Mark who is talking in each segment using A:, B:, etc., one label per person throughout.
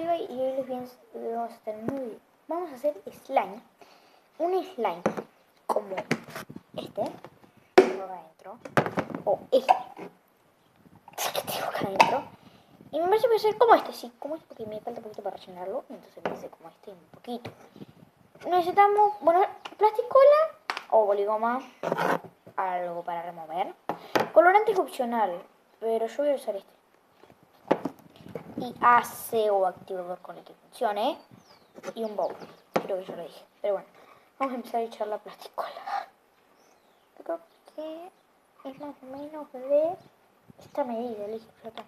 A: Levi y hoy les vamos a estar en un video. Vamos a hacer slime. Un slime como este, por adentro, o este, que tengo acá adentro. Y me parece que va a ser como este, sí, como este, porque me falta un poquito para rellenarlo. Entonces voy a hacer como este un poquito. Necesitamos, bueno, plasticola o boligoma, algo para remover. Colorante es opcional, pero yo voy a usar este. Y AC o activador con el que funcione. Y un bowl, creo que yo lo dije. Pero bueno, vamos a empezar a echar la plasticola. Creo que es más o menos de esta medida, listo, ya está.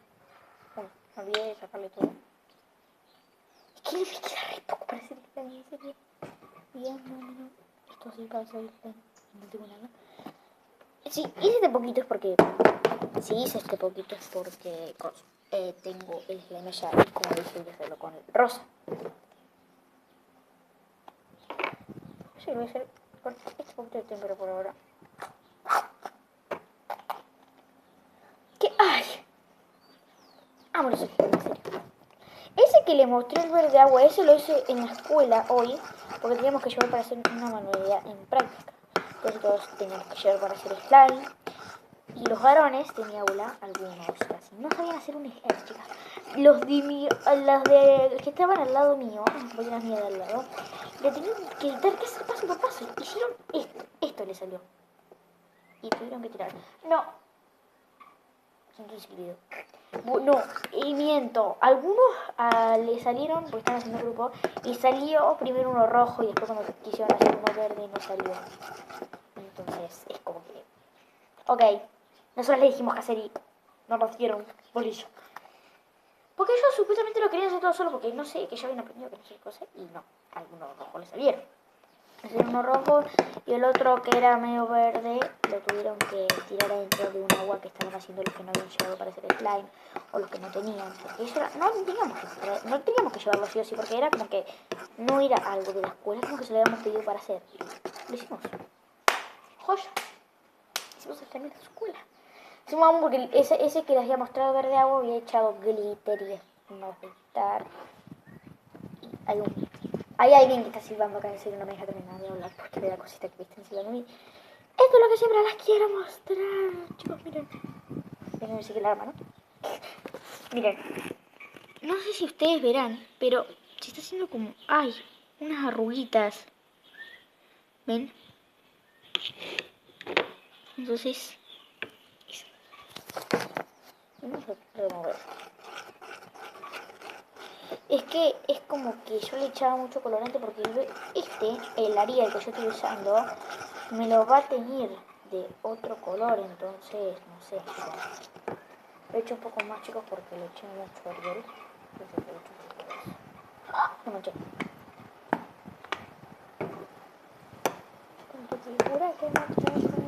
A: Bueno, me olvidé de sacarle todo. Es que le queda re poco para hacer slime, en serio. Bien, no. Esto sí para hacer slime. No tengo nada. Sí, hice este poquito es porque... Sí, hice este poquito es porque tengo el slime ya. Y como dije, voy a hacerlo con el rosa. Sí, voy a hacer con este poquito de témpera por ahora. ¿Qué? ¡Ay! Amo los slimes, en serio. Ese que les mostré el verde agua, ese lo hice en la escuela hoy, porque teníamos que llevar para hacer una manualidad en práctica. Entonces todos teníamos que llevar para hacer slime. Y los varones de mi aula, algunos casi, no sabían hacer un slime, chicas. Las que estaban al lado mío, las compañeras mías de al lado, le tenían que dar que hacer paso por paso. Hicieron esto le salió. Y tuvieron que tirar. No. Entonces el video. No, y miento. Algunos le salieron, porque estaban haciendo grupo, y salió primero uno rojo y después cuando quisieron hacer uno verde no salió. Entonces es como que... Ok, nosotros le dijimos que hacer y no nos dieron bolillo. Porque ellos supuestamente lo querían hacer todo solo porque no sé, que ya habían aprendido que no sé qué cosa y no, algunos rojos le salieron. Hicieron uno rojo y el otro que era medio verde lo tuvieron que tirar adentro de un agua que estaban haciendo los que no habían llevado para hacer slime o los que no tenían. Porque eso era, no teníamos que llevarlo sí o sí porque era como que no era algo de la escuela, como que se lo habíamos pedido para hacer. Y lo hicimos. Joya. Hicimos el slime de la escuela. Hicimos aún porque ese que les había mostrado verde agua había echado glitter y no glitter. Y hay alguien que está silbando acá, en serio no me deja terminar de hablar porque me da cosita que me estén silbando a mí. Esto es lo que siempre les quiero mostrar. Chicos, miren. Déjenme seguir la arma, ¿no? Miren. No sé si ustedes verán, pero se está haciendo como... ¡Ay! Unas arruguitas. ¿Ven? Entonces... Eso. Vamos a remover. Es que es como que yo le echaba mucho colorante porque el Ariel que yo estoy usando, me lo va a teñir de otro color, entonces, no sé. Lo he hecho un poco más, chicos, porque le eché mucho Ariel. Entonces lo he hecho un poco más. No manché. Con tu figura que no está limpio.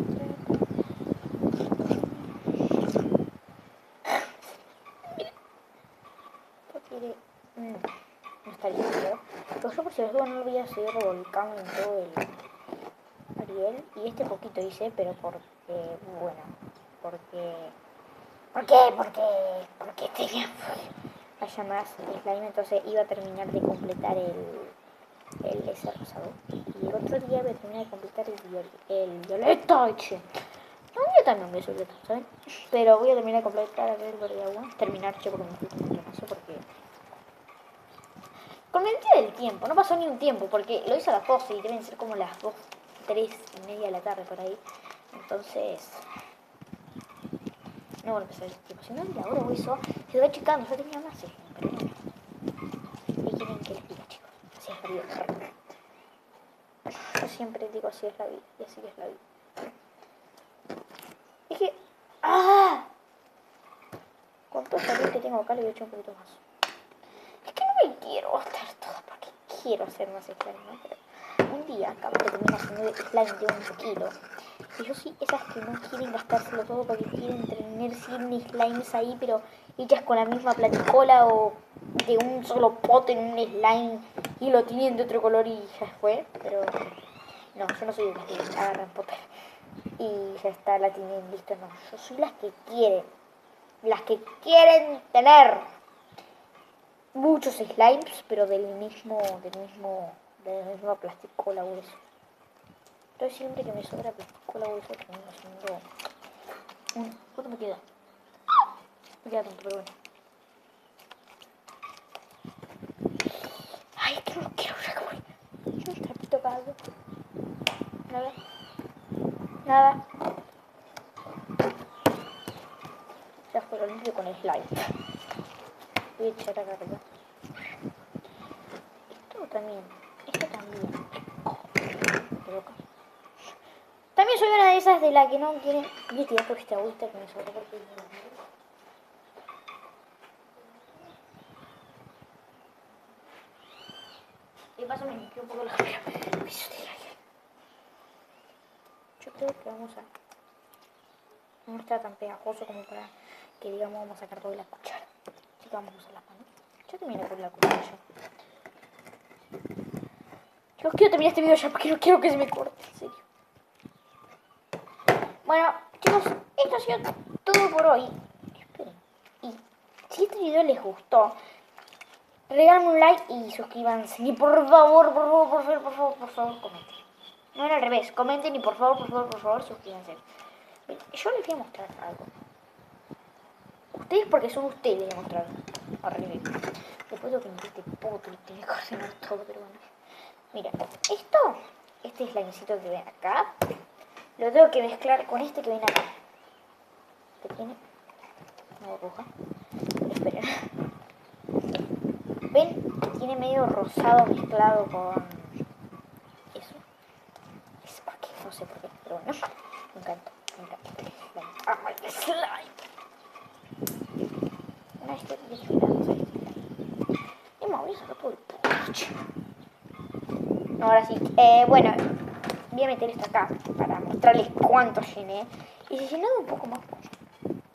A: Pero yo por si las dudas no lo voy a seguir revolcando en todo el Ariel. Y este poquito hice, pero porque, bueno, porque tenía haya más slime, entonces iba a terminar de completar ese rosado. Y el otro día voy a terminar de completar el violeta, che. No, yo también voy a violeta, ¿saben? Pero voy a terminar de completar el verde agua. Terminar, che, porque me falta un mazo, porque... Con mentira del tiempo, no pasó ni un tiempo, porque lo hice a las 12 y deben ser como las 2, 3 y media de la tarde por ahí. Entonces... No voy a empezar el tiempo, si no es la hora o eso, se va achicando, yo tenía más, pero bueno. ¿Y quieren que les diga, chicos? Así es la vida. Yo siempre digo así es la vida, y así es la vida. Es que... ¡Ah! Con todo el calor que tengo acá le voy a echar un poquito más. Es que no me quiero gastar todo porque quiero hacer más slime, ¿no? Pero un día acabo de terminar haciendo slime de 1 kilo. Y yo sí, esas que no quieren gastárselo todo porque quieren tener 100 slimes ahí, pero hechas con la misma platicola o de un solo pote en un slime y lo tienen de otro color y ya fue. Pero no, yo no soy de las que agarran pote y ya está, la tienen listo. No, yo soy las que quieren tener. muchos slimes, pero del mismo plasticola o eso. Entonces siempre que me sobra plasticola o eso termino haciendo ¿cuánto me queda? Me queda tanto, pero bueno. Ay, que no quiero sacar. Yo un trapito caldo. Nada. Nada. Ya fue lo limpio con el slime. Voy a echar acá arriba. Esto también. Esto también. Pero acá. También soy una de esas de la que no quieren. Voy a tirar por esta agüita que me sobra porque. Y paso me limpió un poco la cara. Yo creo que vamos a. No está tan pegajoso como para que digamos vamos a sacar todo de la cuchara. Así que vamos a usar las manos. Yo terminé por la cuchara. Yo quiero terminar este video ya porque no quiero que se me corte, en serio. Bueno, chicos, esto ha sido todo por hoy. Esperen. Y si este video les gustó, regálenme un like y suscríbanse. Y por favor, comenten. No era al revés, comenten y por favor, suscríbanse. Yo les voy a mostrar algo. Ustedes porque son ustedes les voy a mostrar. Horrible. Después tengo que limpiar este poto y tengo que ordenar todo, pero bueno. Mira, este slimecito que ven acá, lo tengo que mezclar con este que ven acá. Que tiene una roja. Esperen. ¿Ven? Que tiene medio rosado mezclado con eso. Es porque, no sé por qué, pero bueno. Me encanta, me encanta. ¡Ah, el slime! Una vez que y me voy a sacar todo el porche. No, ahora sí. Bueno, voy a meter esto acá para mostrarles cuánto llené. Y si llenado un poco más,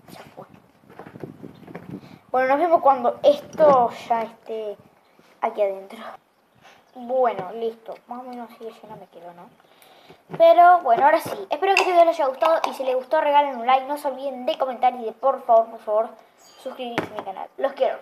A: ya fue. Bueno, nos vemos cuando esto ya esté aquí adentro. Bueno, listo. Más o menos así de lleno me quedo, ¿no? Pero bueno, ahora sí. Espero que este video les haya gustado. Y si les gustó, regalen un like. No se olviden de comentar y de por favor, suscribirse a mi canal. Los quiero.